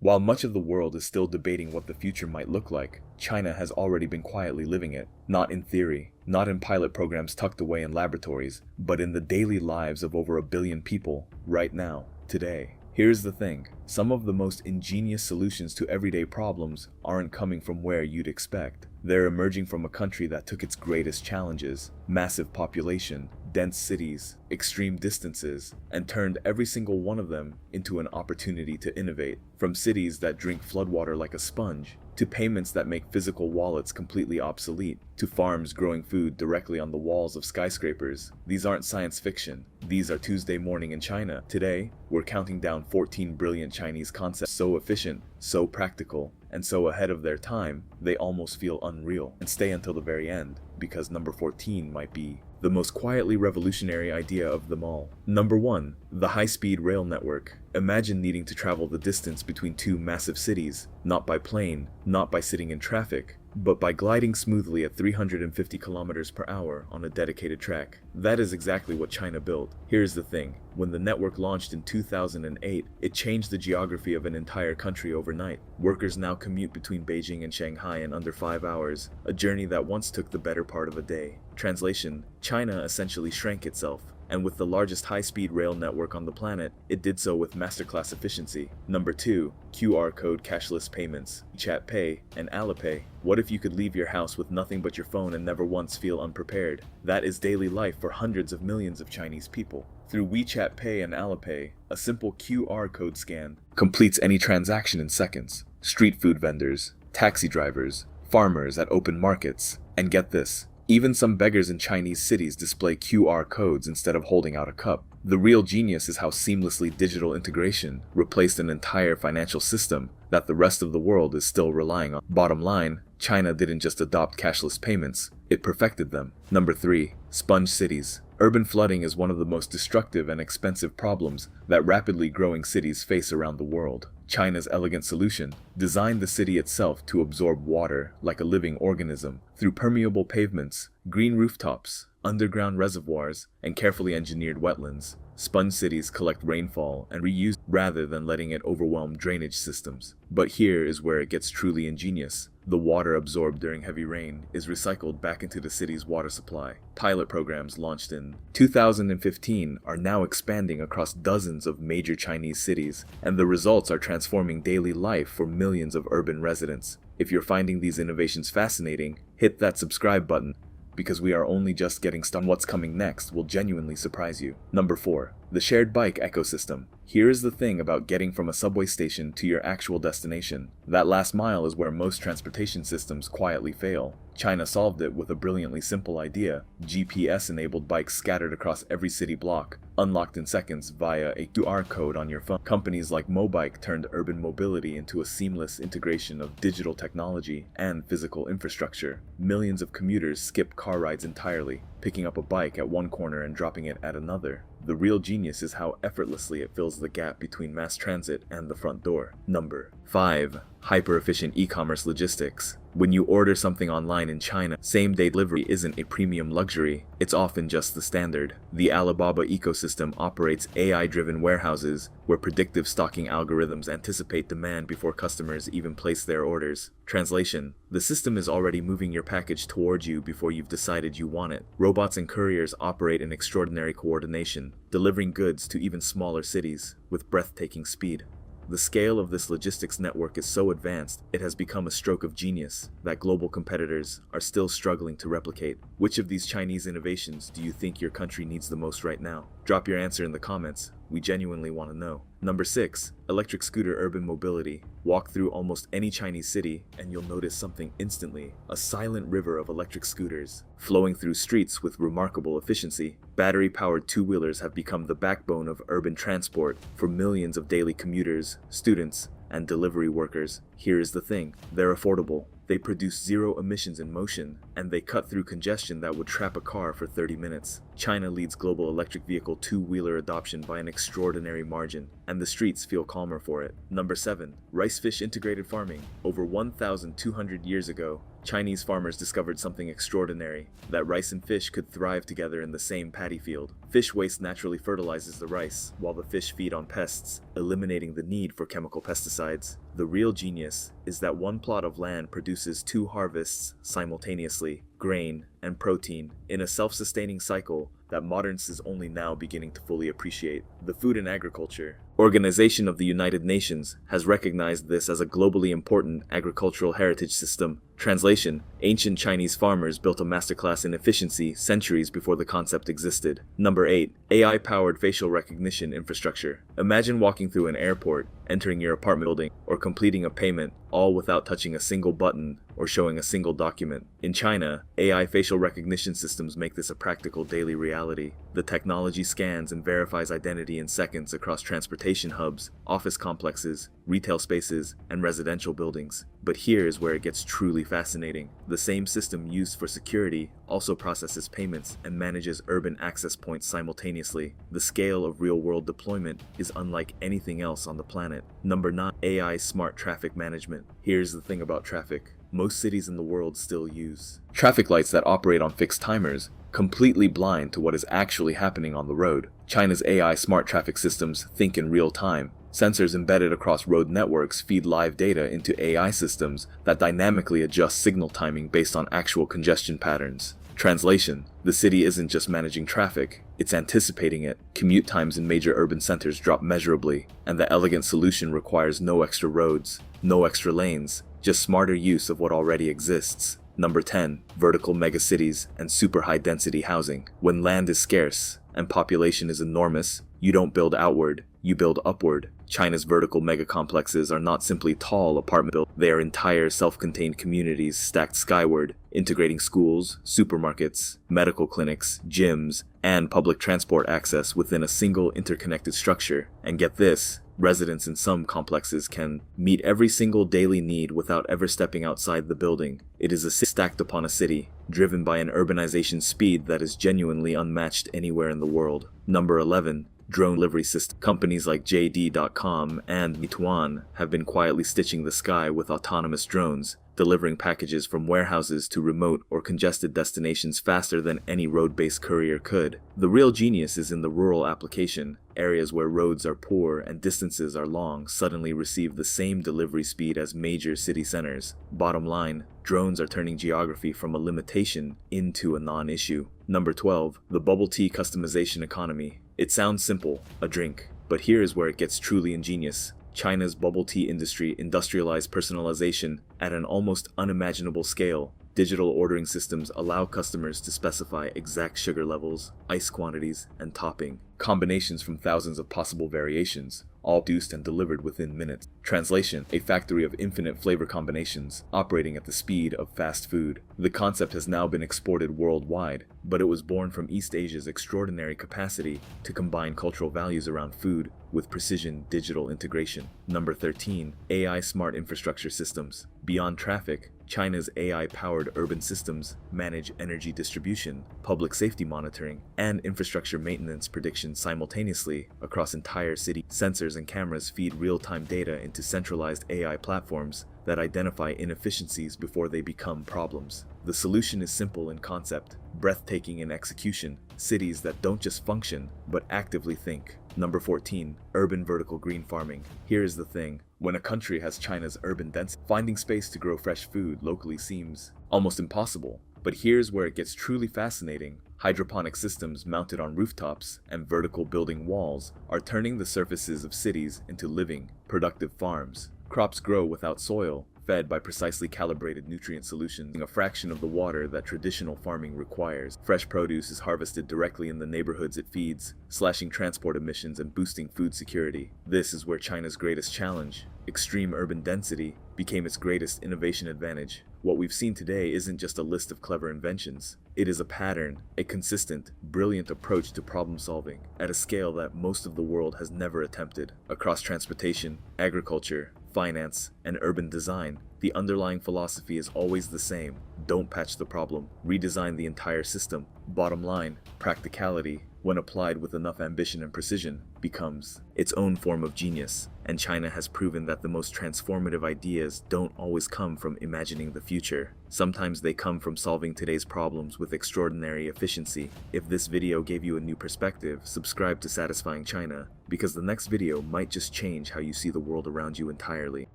While much of the world is still debating what the future might look like, China has already been quietly living it. Not in theory, not in pilot programs tucked away in laboratories, but in the daily lives of over 1 billion people, right now, today. Here's the thing, some of the most ingenious solutions to everyday problems aren't coming from where you'd expect. They're emerging from a country that took its greatest challenges, massive population, dense cities, extreme distances, and turned every single one of them into an opportunity to innovate. From cities that drink floodwater like a sponge, to payments that make physical wallets completely obsolete, to farms growing food directly on the walls of skyscrapers. These aren't science fiction. These are Tuesday morning in China. Today, we're counting down 14 brilliant Chinese concepts so efficient, so practical, and so ahead of their time, they almost feel unreal. And stay until the very end, because number 14 might be the most quietly revolutionary idea of them all. Number 1. The high-speed rail network. Imagine needing to travel the distance between two massive cities, not by plane, not by sitting in traffic, but by gliding smoothly at 350 kilometers per hour on a dedicated track. That is exactly what China built. Here's the thing, when the network launched in 2008, it changed the geography of an entire country overnight. Workers now commute between Beijing and Shanghai in under 5 hours, a journey that once took the better part of a day. Translation: China essentially shrank itself. And with the largest high-speed rail network on the planet, it did so with masterclass efficiency. Number 2. QR code cashless payments. WeChat Pay and Alipay. What if you could leave your house with nothing but your phone and never once feel unprepared? That is daily life for hundreds of millions of Chinese people. Through WeChat Pay and Alipay, a simple QR code scan completes any transaction in seconds. Street food vendors, taxi drivers, farmers at open markets, and get this, even some beggars in Chinese cities display QR codes instead of holding out a cup. The real genius is how seamlessly digital integration replaced an entire financial system that the rest of the world is still relying on. Bottom line, China didn't just adopt cashless payments, it perfected them. Number 3. Sponge cities. Urban flooding is one of the most destructive and expensive problems that rapidly growing cities face around the world. China's elegant solution designed the city itself to absorb water like a living organism through permeable pavements, green rooftops, underground reservoirs, and carefully engineered wetlands. Sponge cities collect rainfall and reuse rather than letting it overwhelm drainage systems. But here is where it gets truly ingenious. The water absorbed during heavy rain is recycled back into the city's water supply. Pilot programs launched in 2015 are now expanding across dozens of major Chinese cities, and the results are transforming daily life for millions of urban residents. If you're finding these innovations fascinating, hit that subscribe button, because we are only just getting started. What's coming next will genuinely surprise you. Number 4. The shared bike ecosystem. Here is the thing about getting from a subway station to your actual destination. That last mile is where most transportation systems quietly fail. China solved it with a brilliantly simple idea: GPS-enabled bikes scattered across every city block, unlocked in seconds via a QR code on your phone. Companies like Mobike turned urban mobility into a seamless integration of digital technology and physical infrastructure. Millions of commuters skip car rides entirely, picking up a bike at one corner and dropping it at another. The real genius is how effortlessly it fills the gap between mass transit and the front door. Number 5. Hyper-efficient e-commerce logistics. When you order something online in China, same-day delivery isn't a premium luxury, it's often just the standard. The Alibaba ecosystem operates AI-driven warehouses where predictive stocking algorithms anticipate demand before customers even place their orders. Translation: the system is already moving your package towards you before you've decided you want it. Robots and couriers operate in extraordinary coordination, delivering goods to even smaller cities with breathtaking speed. The scale of this logistics network is so advanced, it has become a stroke of genius that global competitors are still struggling to replicate. Which of these Chinese innovations do you think your country needs the most right now? Drop your answer in the comments. We genuinely want to know. Number 6. Electric scooter urban mobility. Walk through almost any Chinese city and you'll notice something instantly: a silent river of electric scooters flowing through streets with remarkable efficiency. Battery-powered two-wheelers have become the backbone of urban transport for millions of daily commuters, students, and delivery workers. Here is the thing, they're affordable. They produce zero emissions in motion, and they cut through congestion that would trap a car for 30 minutes. China leads global electric vehicle two-wheeler adoption by an extraordinary margin, and the streets feel calmer for it. Number 7. Rice-fish integrated farming. Over 1,200 years ago, Chinese farmers discovered something extraordinary: that rice and fish could thrive together in the same paddy field. Fish waste naturally fertilizes the rice, while the fish feed on pests, eliminating the need for chemical pesticides. The real genius is that one plot of land produces two harvests simultaneously, grain and protein, in a self-sustaining cycle that moderns is only now beginning to fully appreciate. The Food and Agriculture Organization of the United Nations has recognized this as a globally important agricultural heritage system. Translation: ancient Chinese farmers built a masterclass in efficiency centuries before the concept existed. Number 8. AI-powered facial recognition infrastructure. Imagine walking through an airport, entering your apartment building, or completing a payment, all without touching a single button or showing a single document. In China, AI facial recognition systems make this a practical daily reality. The technology scans and verifies identity in seconds across transportation hubs, office complexes, retail spaces, and residential buildings. But here's where it gets truly fascinating. The same system used for security also processes payments and manages urban access points simultaneously. The scale of real-world deployment is unlike anything else on the planet. Number 9. AI smart traffic management. Here's the thing about traffic. Most cities in the world still use traffic lights that operate on fixed timers, completely blind to what is actually happening on the road. China's AI smart traffic systems think in real time. Sensors embedded across road networks feed live data into AI systems that dynamically adjust signal timing based on actual congestion patterns. Translation: the city isn't just managing traffic, it's anticipating it. Commute times in major urban centers drop measurably, and the elegant solution requires no extra roads, no extra lanes, just smarter use of what already exists. Number 10. Vertical megacities and super high-density housing. When land is scarce and population is enormous, you don't build outward, you build upward. China's vertical megacomplexes are not simply tall apartment buildings, they are entire self-contained communities stacked skyward, integrating schools, supermarkets, medical clinics, gyms, and public transport access within a single interconnected structure. And get this, residents in some complexes can meet every single daily need without ever stepping outside the building. It is a city stacked upon a city, driven by an urbanization speed that is genuinely unmatched anywhere in the world. Number 11. Drone delivery system. Companies like JD.com and Meituan have been quietly stitching the sky with autonomous drones, delivering packages from warehouses to remote or congested destinations faster than any road-based courier could. The real genius is in the rural application. Areas where roads are poor and distances are long suddenly receive the same delivery speed as major city centers. Bottom line, drones are turning geography from a limitation into a non-issue. Number 12. The bubble tea customization economy. It sounds simple, a drink, but here is where it gets truly ingenious. China's bubble tea industry industrialized personalization at an almost unimaginable scale. Digital ordering systems allow customers to specify exact sugar levels, ice quantities, and topping combinations from thousands of possible variations, all produced and delivered within minutes. Translation: a factory of infinite flavor combinations, operating at the speed of fast food. The concept has now been exported worldwide, but it was born from East Asia's extraordinary capacity to combine cultural values around food with precision digital integration. Number 13. AI smart infrastructure systems. Beyond traffic, China's AI-powered urban systems manage energy distribution, public safety monitoring, and infrastructure maintenance prediction simultaneously across entire cities. Sensors and cameras feed real-time data into centralized AI platforms that identify inefficiencies before they become problems. The solution is simple in concept, breathtaking in execution. Cities that don't just function, but actively think. Number 14. Urban vertical green farming. Here is the thing. When a country has China's urban density, finding space to grow fresh food locally seems almost impossible. But here's where it gets truly fascinating. Hydroponic systems mounted on rooftops and vertical building walls are turning the surfaces of cities into living, productive farms. Crops grow without soil, fed by precisely calibrated nutrient solutions, a fraction of the water that traditional farming requires. Fresh produce is harvested directly in the neighborhoods it feeds, slashing transport emissions and boosting food security. This is where China's greatest challenge, extreme urban density, became its greatest innovation advantage. What we've seen today isn't just a list of clever inventions. It is a pattern, a consistent, brilliant approach to problem solving at a scale that most of the world has never attempted. Across transportation, agriculture, finance, and urban design, the underlying philosophy is always the same. Don't patch the problem, redesign the entire system. Bottom line, practicality, when applied with enough ambition and precision, becomes its own form of genius. And China has proven that the most transformative ideas don't always come from imagining the future. Sometimes they come from solving today's problems with extraordinary efficiency. If this video gave you a new perspective, subscribe to Satisfying China, because the next video might just change how you see the world around you entirely.